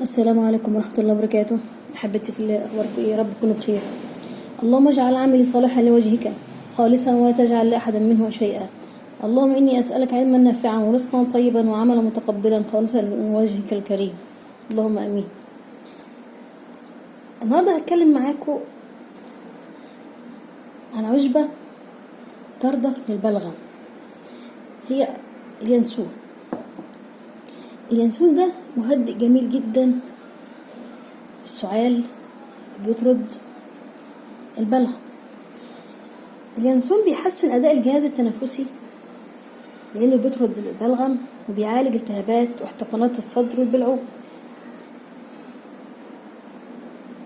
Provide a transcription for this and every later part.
السلام عليكم ورحمة الله وبركاته. أحبتي في الله، أخباركم إيه؟ يا رب تكونوا بخير. اللهم اجعل عملي صالحا لوجهك خالصا ولا تجعل لأحد منه شيئا. اللهم إني أسألك علما نافعا ورزقا طيبا وعملا متقبلا خالصا لوجهك الكريم. اللهم آمين. النهارده هتكلم معاكم عن عشبة طاردة للبلغم، هي اليانسون. اليانسون ده مهدئ جميل جدا، السعال بيطرد البلغم. اليانسون بيحسن أداء الجهاز التنفسي لأنه بيطرد البلغم وبيعالج التهابات واحتقانات الصدر والبلعوم.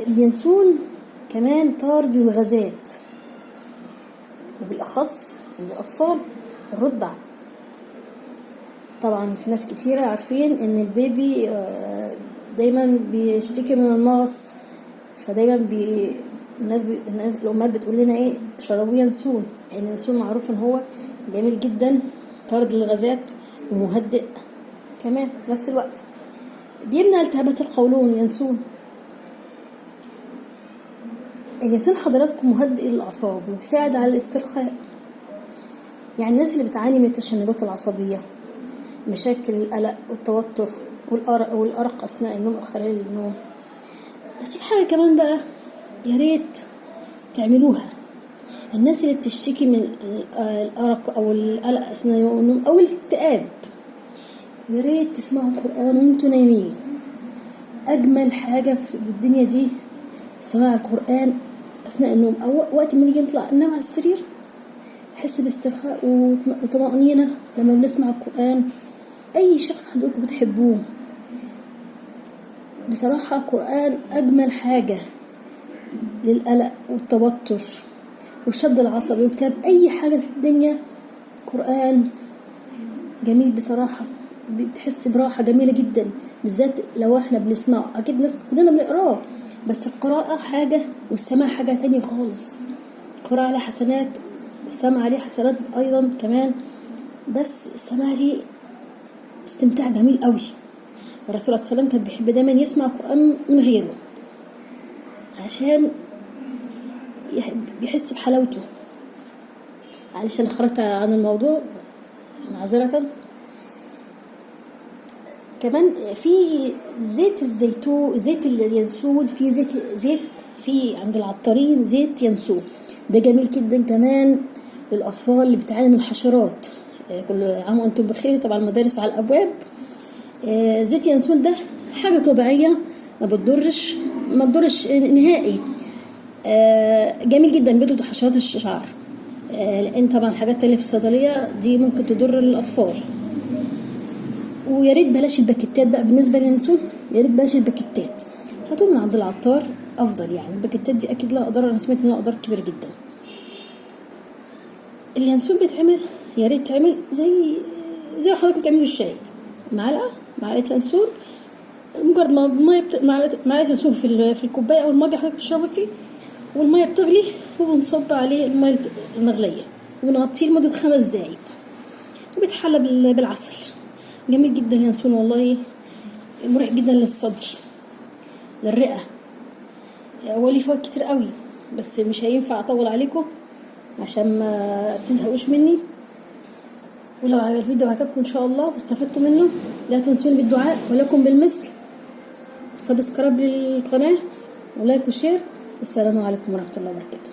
اليانسون كمان طارد للغازات، وبالأخص عند الأطفال الرضع. طبعا في ناس كتيرة عارفين ان البيبي دايما بيشتكي من المغص، فدايما الناس الامهات بتقول لنا ايه، شربوا ينسون. يعني اليانسون معروف ان هو جميل جدا، طارد للغازات ومهدئ كمان في نفس الوقت. بيمنع التهابات القولون. اليانسون حضراتكم مهدئ للاعصاب وبيساعد على الاسترخاء. يعني الناس اللي بتعاني من التشنجات العصبيه، مشاكل القلق والتوتر والأرق أثناء النوم أو خلال النوم. بس في حاجة كمان بقى يا ريت تعملوها، الناس اللي بتشتكي من الأرق أو القلق أثناء النوم أو الاكتئاب، يا ريت تسمعوا القرآن وانتوا نايمين. أجمل حاجة في الدنيا دي سماع القرآن أثناء النوم، أو وقت ما نيجي نطلع ننام على السرير نحس باسترخاء وطمأنينة لما بنسمع القرآن. أي شيخ حضرتك بتحبوه، بصراحة القرآن أجمل حاجة للقلق والتوتر والشد العصبي وكتاب أي حاجة في الدنيا. قرآن جميل بصراحة، بتحس براحة جميلة جدا، بالذات لو احنا بنسمعه. أكيد ناس كلنا بنقراه، بس القراءة حاجة والسماع حاجة تانية خالص. القراءة عليها حسنات والسماع عليه حسنات أيضا كمان، بس السماع ليه استمتاع جميل قوي. الرسول صلى الله عليه وسلم كان بيحب دايما يسمع القرآن من غيره عشان بيحس بحلاوته. معلش أنا خرجت عن الموضوع معذرة. كمان في زيت الزيتون، زيت اليانسون، في زيت في عند العطارين زيت يانسون، ده جميل جدا كمان للأطفال اللي بتعاني من الحشرات. كل عام وانتم بخير. طبعا المدارس على الأبواب. زيت يانسون ده حاجة طبيعية ما بتضرش نهائي. جميل جدا، بيطرد حشرات الشعر، لأن طبعا الحاجات اللي في الصيدلية دي ممكن تضر الأطفال. ويا ريت بلاش الباكيتات بقى بالنسبة لليانسون، يا ريت بلاش الباكيتات، هاتوه من عند العطار أفضل. يعني الباكيتات دي أكيد لها أضرار، أنا سمعت إنها أضرار كبيرة جدا. اليانسون بيتعمل، يا ريت تعمل زي ما حضراتكم بتعملوا الشاي، معلقه يانسون، مجرد ما الميه معلقه يانسون في الكوبايه او المج حضرتك بتشربي فيه، والميه بتغلي وبنصب عليه الميه المغليه ونغطيه لمده 5 دقايق وبيتحلى بالعسل. جميل جدا اليانسون والله، مريح جدا للصدر للرئه. هو ليه فوائد كتير قوي، بس مش هينفع اطول عليكم عشان ما تزهقوش مني. ولو الفيديو عجبكم ان شاء الله واستفدتوا منه، لا تنسوني بالدعاء ولكم بالمثل، سبسكرايب للقناه ولايك وشير. والسلام عليكم ورحمه الله وبركاته.